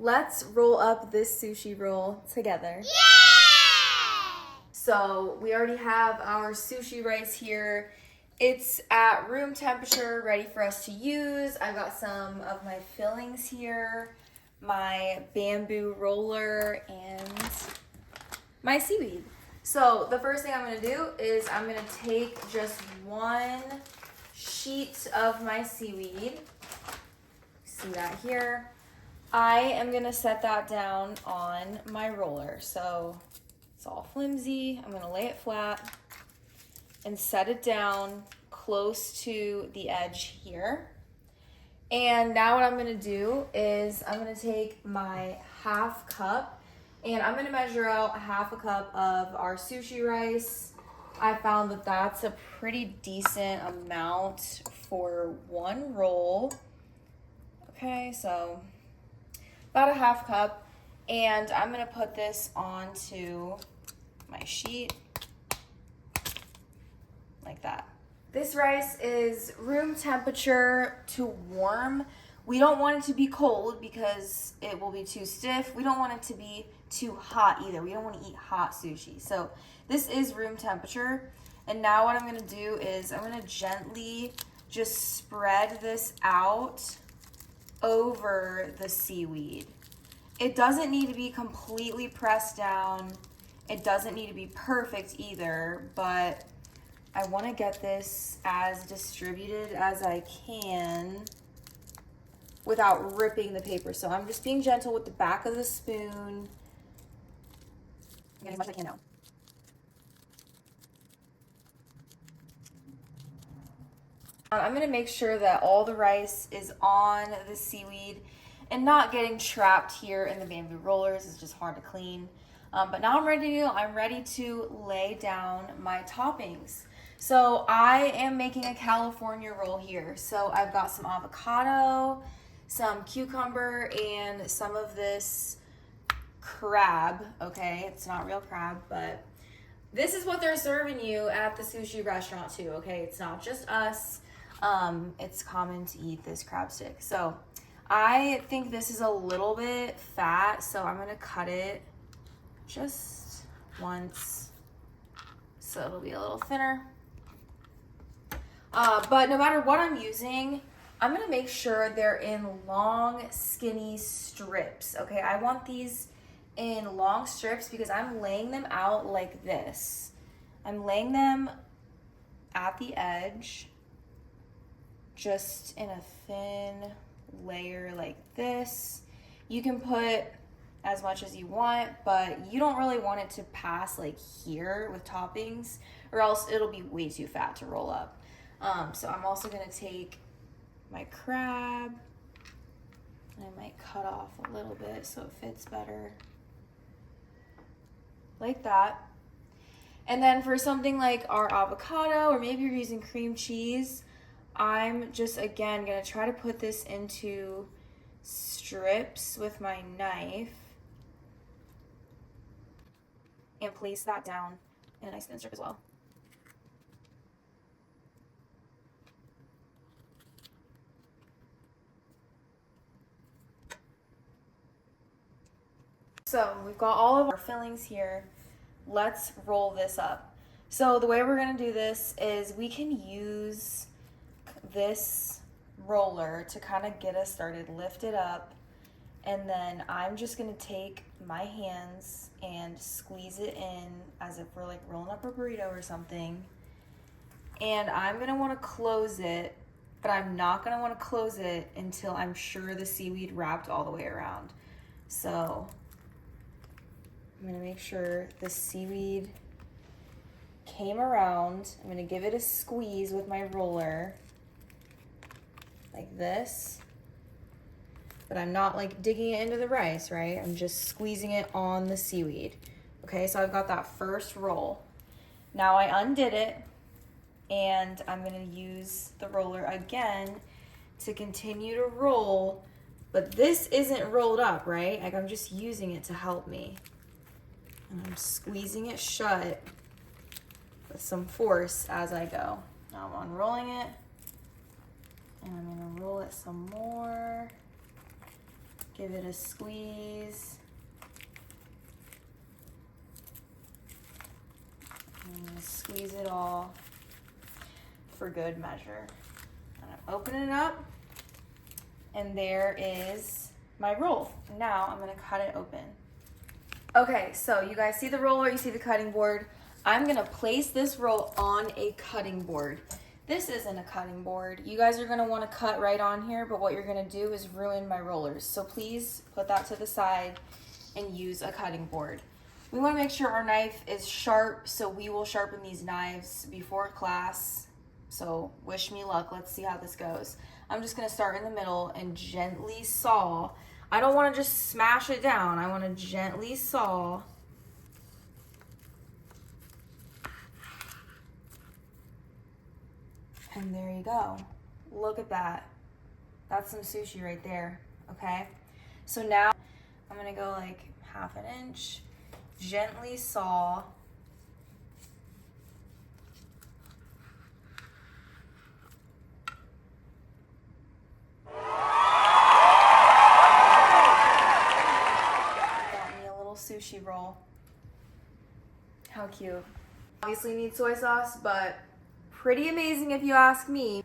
Let's roll up this sushi roll together. Yeah! So we already have our sushi rice here. It's at room temperature, ready for us to use. I've got some of my fillings here, my bamboo roller, and my seaweed. So the first thing I'm gonna do is I'm gonna take just one sheet of my seaweed. See that here? I am gonna set that down on my roller. So it's all flimsy. I'm gonna lay it flat and set it down close to the edge here. And now what I'm gonna do is I'm gonna take my half cup and I'm gonna measure out half a cup of our sushi rice. I found that that's a pretty decent amount for one roll. Okay, so about a half cup. And I'm gonna put this onto my sheet like that. This rice is room temperature to warm. We don't want it to be cold because it will be too stiff. We don't want it to be too hot either. We don't want to eat hot sushi. So this is room temperature. And now what I'm gonna do is I'm gonna gently just spread this out over the seaweed. It doesn't need to be completely pressed down. It doesn't need to be perfect either, but I want to get this as distributed as I can without ripping the paper. So I'm just being gentle with the back of the spoon. Get as much as I can now. I'm going to make sure that all the rice is on the seaweed and not getting trapped here in the bamboo rollers. It's just hard to clean. But now I'm ready to lay down my toppings. So I am making a California roll here. So I've got some avocado, some cucumber, and some of this crab. Okay, it's not real crab, but this is what they're serving you at the sushi restaurant too. Okay, it's not just us. It's common to eat this crab stick. So I think this is a little bit fat, so I'm gonna cut it just once so it'll be a little thinner. But no matter what I'm using, I'm gonna make sure they're in long, skinny strips. Okay, I want these in long strips because I'm laying them out like this. I'm laying them at the edge, just in a thin layer like this. You can put as much as you want, but you don't really want it to pass like here with toppings, or else it'll be way too fat to roll up. So I'm also gonna take my crab and I might cut off a little bit so it fits better. Like that. And then for something like our avocado, or maybe you're using cream cheese, I'm just, again, gonna try to put this into strips with my knife and place that down in a nice thin strip as well. So we've got all of our fillings here. Let's roll this up. So the way we're gonna do this is we can use this roller to kind of get us started, lift it up, and then I'm just gonna take my hands and squeeze it in as if we're like rolling up a burrito or something. And I'm gonna wanna close it, but I'm not gonna wanna close it until I'm sure the seaweed wrapped all the way around. So I'm gonna make sure the seaweed came around. I'm gonna give it a squeeze with my roller like this, but I'm not like digging it into the rice, right? I'm just squeezing it on the seaweed. Okay, so I've got that first roll. Now I undid it and I'm gonna use the roller again to continue to roll, but this isn't rolled up, right? Like I'm just using it to help me. And I'm squeezing it shut with some force as I go. Now I'm unrolling it, and I'm gonna roll it some more. Give it a squeeze. And squeeze it all for good measure. I'm gonna open it up, and there is my roll. Now I'm gonna cut it open. Okay, so you guys see the roller, you see the cutting board. I'm gonna place this roll on a cutting board. This isn't a cutting board. You guys are gonna wanna cut right on here, but what you're gonna do is ruin my rollers. So please put that to the side and use a cutting board. We wanna make sure our knife is sharp, so we will sharpen these knives before class. So wish me luck, let's see how this goes. I'm just gonna start in the middle and gently saw. I don't wanna just smash it down. I wanna gently saw. And there you go. Look at that. That's some sushi right there, okay? So now I'm gonna go like 1/2 inch, gently saw. Got me a little sushi roll. How cute. Obviously need soy sauce, but pretty amazing if you ask me.